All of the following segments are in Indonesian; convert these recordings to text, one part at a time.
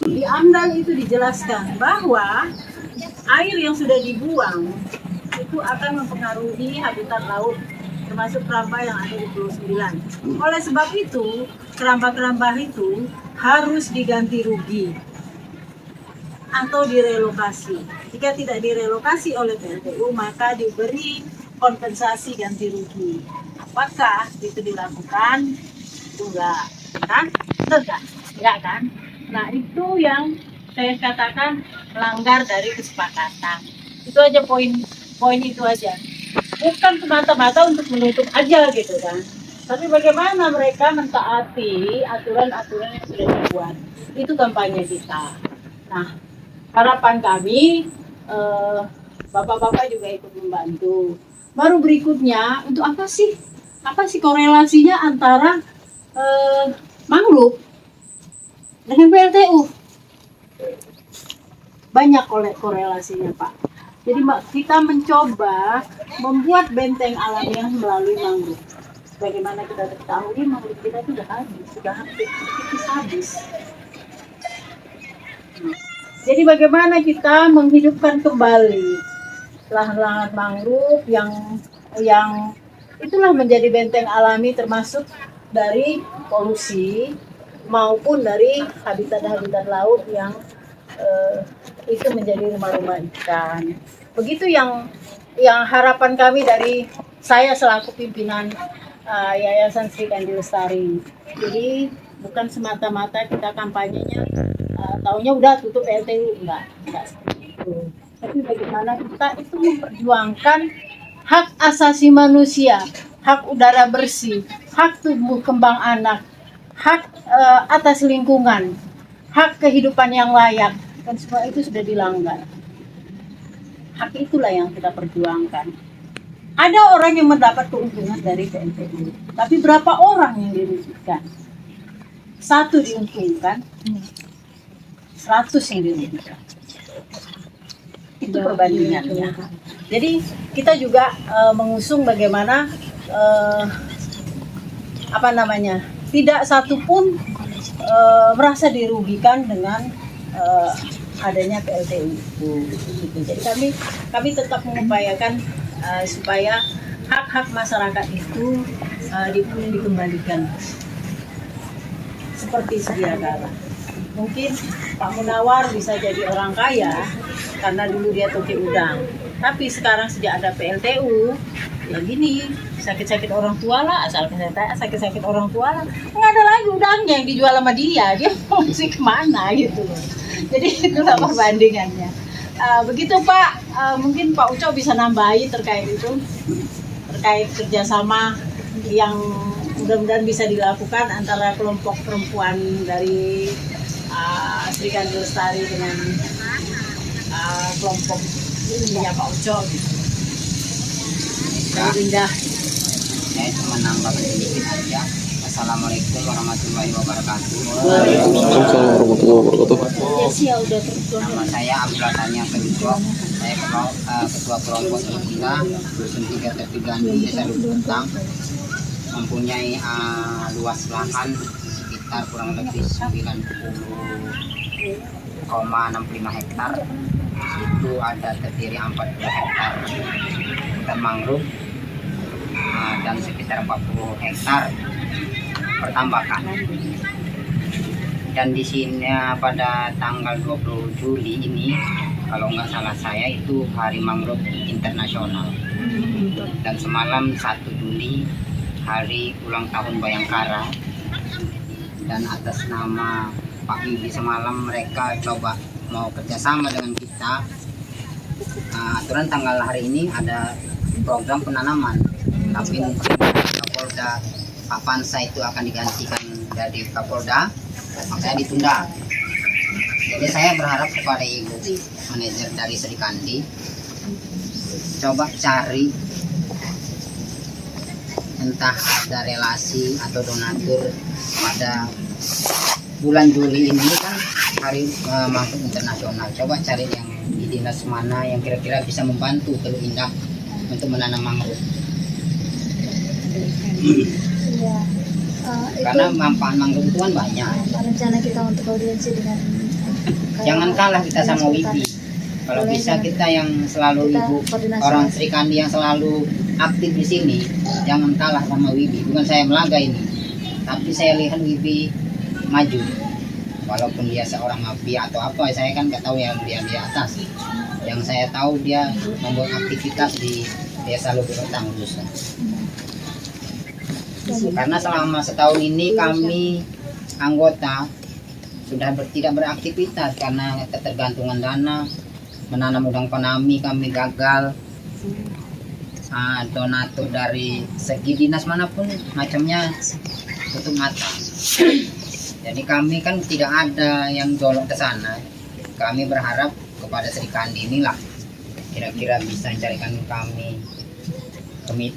Di AMDAL itu dijelaskan bahwa air yang sudah dibuang itu akan mempengaruhi habitat laut, termasuk keramba yang ada di Pulau Sembilan. Oleh sebab itu, keramba-keramba itu harus diganti rugi atau direlokasi. Jika tidak direlokasi oleh PLTU, maka diberi kompensasi ganti rugi. Apakah itu dilakukan? Enggak, kan? Enggak kan? Nah, itu yang saya katakan melanggar dari kesepakatan. Itu aja poin itu aja. Bukan semata-mata untuk menutup aja gitu kan. Tapi bagaimana mereka mentaati aturan-aturan yang sudah dibuat. Itu kampanye kita. Nah, harapan kami bapak-bapak juga ikut membantu. Baru berikutnya, untuk apa sih korelasinya antara mangrove dengan PLTU? Banyak korelasinya, Pak. Jadi kita mencoba membuat benteng alamiah melalui mangrove. Bagaimana kita ketahui, mangrove kita sudah hampir habis. Jadi bagaimana kita menghidupkan kembali lahan-lahan mangrove yang itulah menjadi benteng alami, termasuk dari polusi maupun dari habitat-habitat laut yang itu menjadi rumah-rumah ikan. Begitu yang harapan kami dari saya selaku pimpinan Yayasan Sri Kandi Lestari. Jadi bukan semata-mata kita kampanyenya taunya udah tutup PLTU, enggak seperti itu. Tapi bagaimana kita itu memperjuangkan hak asasi manusia, hak udara bersih, hak tumbuh kembang anak, hak atas lingkungan, hak kehidupan yang layak, dan semua itu sudah dilanggar. Hak itulah yang kita perjuangkan. Ada orang yang mendapat keuntungan dari PLTU, tapi berapa orang yang dirugikan? 1 diuntungkan, 100 yang dirugikan. Itu perbandingannya. Jadi kita juga mengusung bagaimana tidak satupun merasa dirugikan dengan adanya PLTU itu. Jadi kami tetap mengupayakan supaya hak-hak masyarakat itu dikembalikan seperti sedia kala. Mungkin Pak Munawar bisa jadi orang kaya karena dulu dia toki udang. Tapi sekarang sejak ada PLTU, ya gini, sakit-sakit orang tua lah, sakit-sakit orang tua lah, nggak ada lagi udangnya yang dijual sama dia mau mesti kemana gitu loh. Jadi itulah perbandingannya. Begitu Pak, mungkin Pak Uco bisa nambahi terkait kerjasama yang mudah-mudahan bisa dilakukan antara kelompok perempuan dari Sri Kandi Lestari dengan kelompok ininya Pak Uco gitu. Indah. Saya cuma nambah sedikit aja. Assalamualaikum warahmatullahi wabarakatuh. Waalaikumsalam warahmatullahi wabarakatuh. Nama saya Abdullah Tanya Penutup. Saya ketua kelompok Sintila Dusun 3 Tertigandi Desa Lubutang, mempunyai luas lahan sekitar kurang lebih 90,65 hektar. Itu ada terdiri 40 hektar hutan mangrove dan sekitar 40 hektar pertambakan. Dan di sini pada tanggal 20 Juli ini, kalau nggak salah saya, itu Hari Mangrove Internasional. Dan semalam 1 Juli hari ulang tahun Bayangkara. Dan atas nama Pak Bibi semalam mereka coba mau kerjasama dengan kita. Aturan tanggal hari ini ada program penanaman, tapi mungkin Kapolda Pak Pansa itu akan digantikan dari Kapolda, makanya ditunda. Jadi saya berharap kepada Ibu manajer dari Sri Kandi, coba cari entah ada relasi atau donatur pada bulan Juli ini kan Hari Mangrove Internasional. Coba cari yang di dinas mana yang kira-kira bisa membantu Teluk Indah untuk menanam mangrove. Ya. Karena manfaat mangrove itu kan banyak. Rencana kita untuk audiensi dengan Jangan kalah kita sama WIBI. Kalau Boleh, bisa ya. kita yang selalu Kita ibu koordinasi. orang Sri Kandi yang selalu aktif di sini, jangan kalah sama WIBI. Bukan saya melaga ini, tapi saya lihat WIBI maju. Walaupun dia seorang mafia atau apa, saya kan nggak tahu yang dia di atas. Yang saya tahu dia membuat aktivitas di desa Lubuk Retang khususnya. Karena selama setahun ini kami anggota sudah tidak beraktivitas karena ketergantungan dana. Menanam udang panami kami gagal. Donatur dari segi dinas manapun macamnya tutup mata. Jadi kami kan tidak ada yang jolok ke sana. Kami berharap kepada Sri Kandi inilah kira-kira bisa carikan kami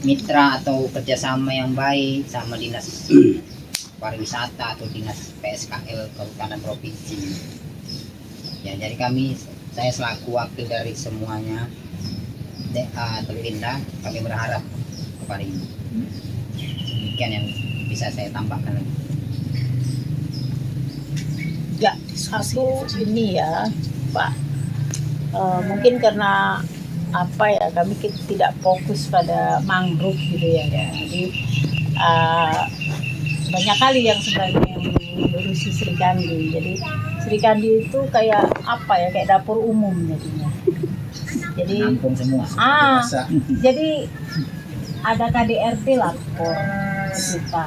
mitra atau kerjasama yang baik sama dinas pariwisata atau dinas PSKL Kabupaten Provinsi. Ya, jadi saya selaku wakil dari semuanya Teluk Indah, kami berharap kepada ini. Demikian yang bisa saya tambahkan lagi. Ya, aku ini ya, Pak. Mungkin karena apa ya, kami tidak fokus pada mangrove gitu ya. Jadi banyak kali yang sebenarnya yang mengurusi Sri Kandi. Jadi Sri Kandi itu kayak apa ya, kayak dapur umum jadinya. Jadi Nampung semua. jadi ada KDRT lapor ke kita.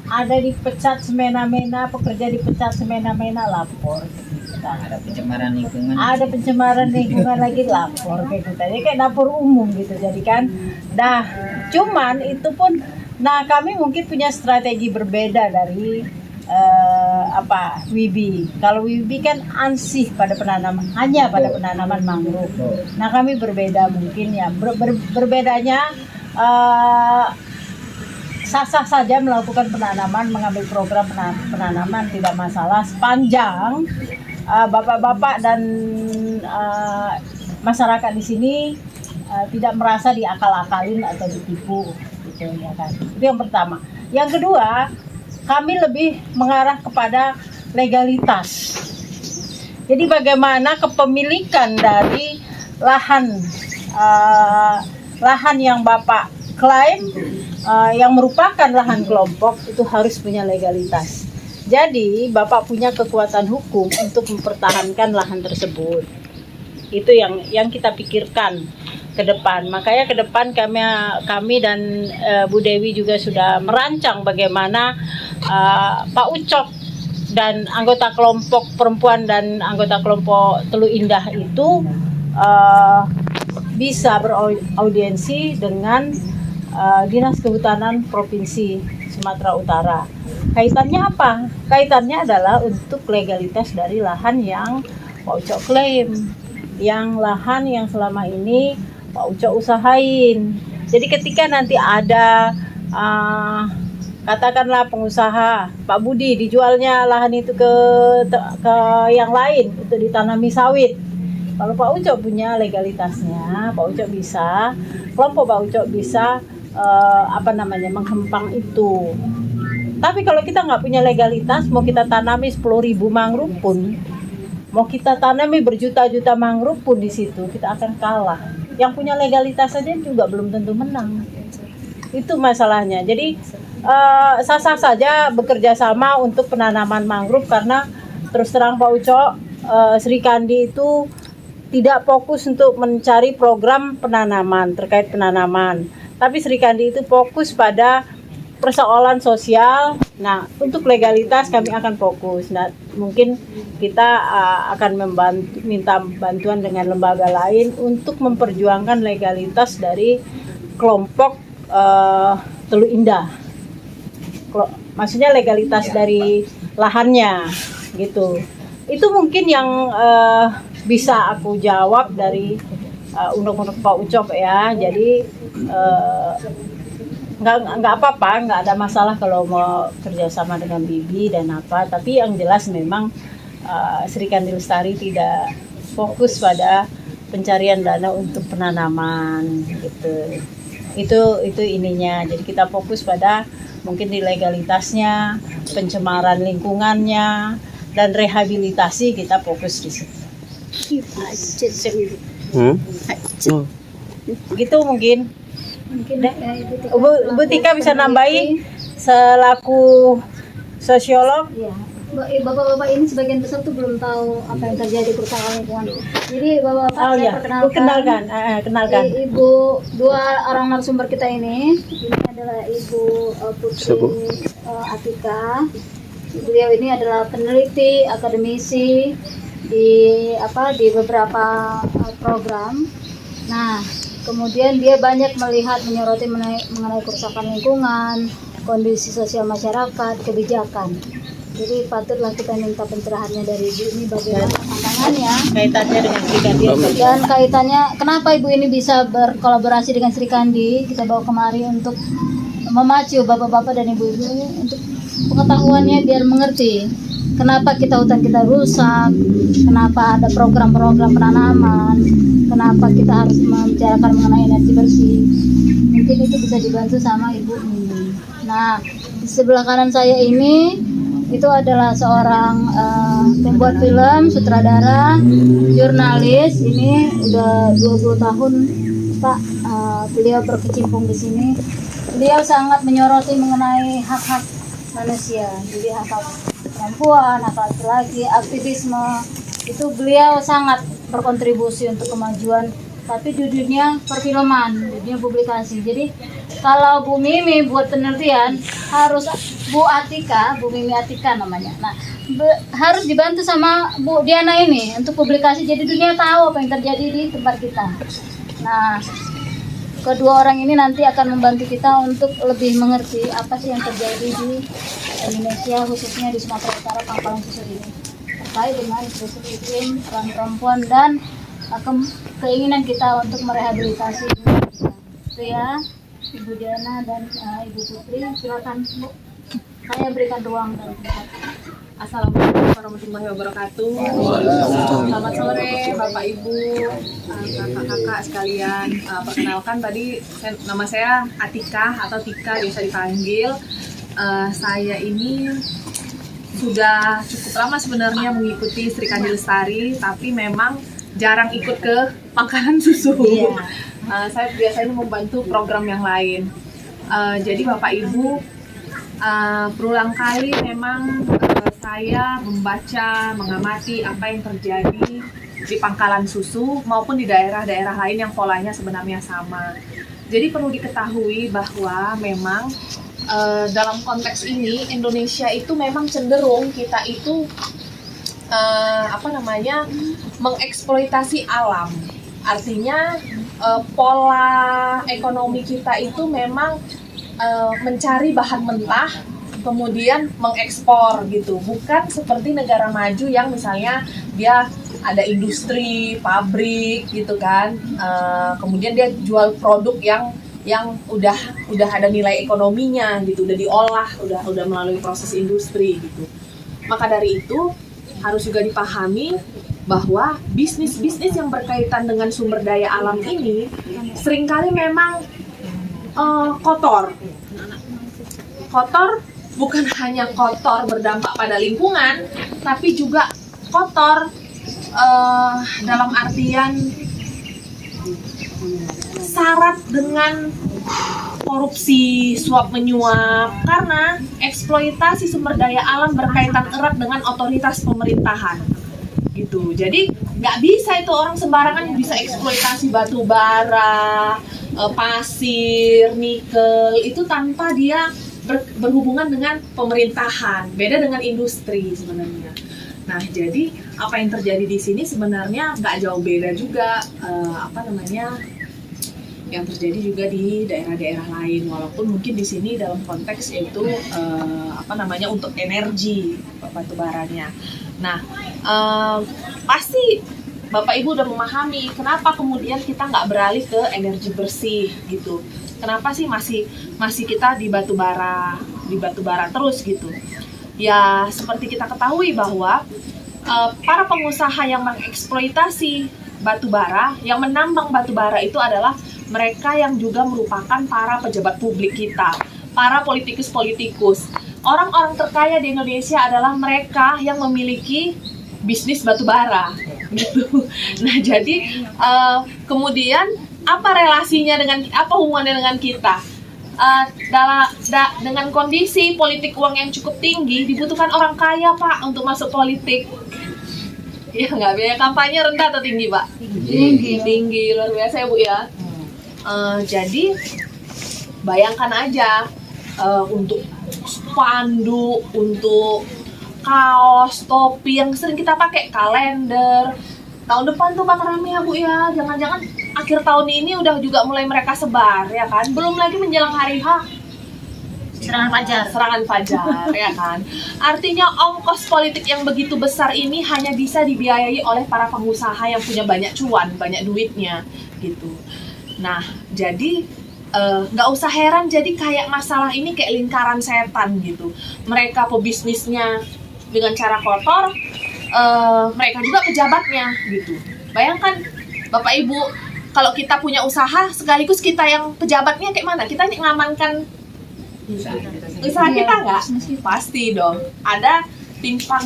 Ada dipecat semena-mena, pekerja dipecat semena-mena lapor ke kita. Ada pencemaran lingkungan. Ada pencemaran lingkungan lagi lapor ke kita. Jadi kayak dapur umum gitu. Jadi kan, dah. Cuman itu pun, nah kami mungkin punya strategi berbeda dari WIBI. Kalau WIBI kan ansih pada penanaman, hanya pada penanaman mangrove. Nah kami berbeda mungkin ya. Berbedanya sah-sah saja melakukan penanaman, mengambil program penanaman tidak masalah sepanjang bapak-bapak dan masyarakat di sini tidak merasa diakal-akalin atau ditipu gitu ya kan. Itu yang pertama. Yang kedua, kami lebih mengarah kepada legalitas. Jadi bagaimana kepemilikan dari lahan yang Bapak klaim yang merupakan lahan kelompok itu harus punya legalitas. Jadi Bapak punya kekuatan hukum untuk mempertahankan lahan tersebut. Itu yang kita pikirkan ke depan. Makanya ke depan kami dan Bu Dewi juga sudah merancang bagaimana Pak Ucok dan anggota kelompok perempuan dan anggota kelompok Teluk Indah itu bisa beraudiensi dengan Dinas Kehutanan Provinsi Sumatera Utara. Kaitannya apa? Kaitannya adalah untuk legalitas dari lahan yang Pak Ucok klaim, yang lahan yang selama ini Pak Ucok usahain. Jadi ketika nanti ada katakanlah pengusaha Pak Budi dijualnya lahan itu ke yang lain untuk ditanami sawit. Kalau Pak Ucok punya legalitasnya, Pak Ucok bisa, kelompok Pak Ucok bisa menghempang itu. Tapi kalau kita nggak punya legalitas, mau kita tanami 10.000 mangrove pun, mau kita tanami berjuta-juta mangrove pun di situ, kita akan kalah. Yang punya legalitas saja juga belum tentu menang. Itu masalahnya. Jadi sah-sah saja bekerja sama untuk penanaman mangrove karena terus terang Pak Ucok, Sri Kandi itu tidak fokus untuk mencari program penanaman terkait penanaman. Tapi Sri Kandi itu fokus pada persoalan sosial. Nah, untuk legalitas kami akan fokus. Nah, mungkin kita akan minta bantuan dengan lembaga lain untuk memperjuangkan legalitas dari kelompok Teluk Indah. Maksudnya legalitas dari lahannya, gitu. Itu mungkin yang bisa aku jawab dari undang-undang Pak Ucok ya. Jadi nggak apa-apa, nggak ada masalah kalau mau kerjasama dengan Bibi dan apa. Tapi yang jelas memang Sri Kandi Lestari tidak fokus pada pencarian dana untuk penanaman gitu. Itu ininya. Jadi kita fokus pada mungkin di legalitasnya, pencemaran lingkungannya, dan rehabilitasi kita fokus di situ. Hmm? Oh. Gitu mungkin. Mungkin Bu Tika bisa nambahin selaku sosiolog. Ya. Bapak-bapak ini sebagian besar tuh belum tahu apa yang terjadi kerusakan lingkungan. Jadi bapak-bapak Oh saya ya, perkenalkan. kenalkan. Ibu, dua orang narasumber kita ini adalah Ibu Putri Atika. Beliau ini adalah peneliti, akademisi di beberapa program. Nah, kemudian dia banyak melihat menyoroti mengenai kerusakan lingkungan, kondisi sosial masyarakat, kebijakan. Jadi patutlah kita minta pencerahannya dari Ibu ini bagaimana pandangannya Kaitannya dengan Sri Kandi. dan kaitannya kenapa Ibu ini bisa berkolaborasi dengan Sri Kandi. Kita bawa kemari untuk memacu bapak-bapak dan ibu-ibu ini untuk pengetahuannya biar mengerti kenapa hutan kita rusak, kenapa ada program-program penanaman, kenapa kita harus membicarakan mengenai energi bersih. Mungkin itu bisa dibantu sama Ibu ini. Nah, di sebelah kanan saya ini itu adalah seorang pembuat film, sutradara, jurnalis. Ini udah 20 tahun Pak beliau berkecimpung di sini. Beliau sangat menyoroti mengenai hak-hak manusia, jadi hak-hak perempuan, hak laki-laki, aktivisme. Itu beliau sangat berkontribusi untuk kemajuan, tapi di dunia perfilman, di dunia publikasi. Jadi kalau Bu Mimi buat penelitian harus Bu Mimi Atika namanya. Nah, harus dibantu sama Bu Diana ini untuk publikasi. Jadi dunia tahu apa yang terjadi di tempat kita. Nah, kedua orang ini nanti akan membantu kita untuk lebih mengerti apa sih yang terjadi di Indonesia, khususnya di Sumatera Utara, Pangkalan Susu ini, terkait dengan isu iklim, peran perempuan, dan keinginan kita untuk merehabilitasi Indonesia. Itu ya, Ibu Diana dan Ibu Putri, silakan Bu. Saya berikan ruang dan tempat. Assalamualaikum warahmatullahi wabarakatuh. Selamat sore Bapak Ibu, kakak-kakak sekalian. Perkenalkan tadi nama saya Atika atau Tika biasa dipanggil. Saya ini sudah cukup lama sebenarnya mengikuti Sri Kandi Lestari, tapi memang jarang ikut ke Pangkalan Susu. Saya biasanya membantu program yang lain. Jadi Bapak Ibu, berulang kali memang saya membaca, mengamati apa yang terjadi di Pangkalan Susu maupun di daerah-daerah lain yang polanya sebenarnya sama. Jadi perlu diketahui bahwa memang dalam konteks ini Indonesia itu memang cenderung kita itu mengeksploitasi alam. Artinya pola ekonomi kita itu memang mencari bahan mentah kemudian mengekspor gitu, bukan seperti negara maju yang misalnya dia ada industri, pabrik gitu kan, kemudian dia jual produk yang udah ada nilai ekonominya gitu, udah diolah, udah melalui proses industri gitu. Maka dari itu harus juga dipahami bahwa bisnis-bisnis yang berkaitan dengan sumber daya alam ini seringkali memang kotor bukan hanya kotor berdampak pada lingkungan, tapi juga kotor dalam artian syarat dengan korupsi, suap menyuap, karena eksploitasi sumber daya alam berkaitan erat dengan otoritas pemerintahan gitu. Jadi nggak bisa itu orang sembarangan bisa eksploitasi batu bara, pasir, nikel itu tanpa dia berhubungan dengan pemerintahan. Beda dengan industri sebenarnya. Nah, jadi apa yang terjadi di sini sebenarnya nggak jauh beda juga yang terjadi juga di daerah-daerah lain, walaupun mungkin di sini dalam konteks itu untuk energi batu baranya. Nah, pasti Bapak Ibu udah memahami kenapa kemudian kita nggak beralih ke energi bersih gitu. Kenapa sih masih kita di batu bara terus gitu? Ya seperti kita ketahui bahwa para pengusaha yang mengeksploitasi batu bara, yang menambang batu bara itu adalah mereka yang juga merupakan para pejabat publik kita, para politikus-politikus. Orang-orang terkaya di Indonesia adalah mereka yang memiliki bisnis batu bara gitu. Nah, jadi kemudian apa relasinya apa hubungannya dengan kita? Dengan kondisi politik uang yang cukup tinggi, dibutuhkan orang kaya, Pak, untuk masuk politik. Ya nggak, biaya kampanye rendah atau tinggi, Pak? Tinggi, luar biasa ya, Bu ya. Jadi bayangkan aja, untuk spanduk, untuk kaos, topi yang sering kita pakai, kalender. Tahun depan tuh bakal rame ya, Bu ya. Jangan-jangan akhir tahun ini udah juga mulai mereka sebar ya kan. Belum lagi menjelang hari H, serangan fajar ya kan. Artinya ongkos politik yang begitu besar ini hanya bisa dibiayai oleh para pengusaha yang punya banyak cuan, banyak duitnya gitu. Nah, jadi nggak usah heran jadi kayak masalah ini kayak lingkaran setan gitu. Mereka pebisnisnya dengan cara kotor, mereka juga pejabatnya gitu. Bayangkan Bapak Ibu, kalau kita punya usaha sekaligus kita yang pejabatnya kayak mana? Kita ngamankan usaha kita nggak? Pasti dong. Ada tumpang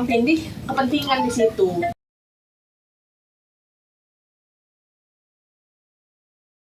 tindih kepentingan di situ.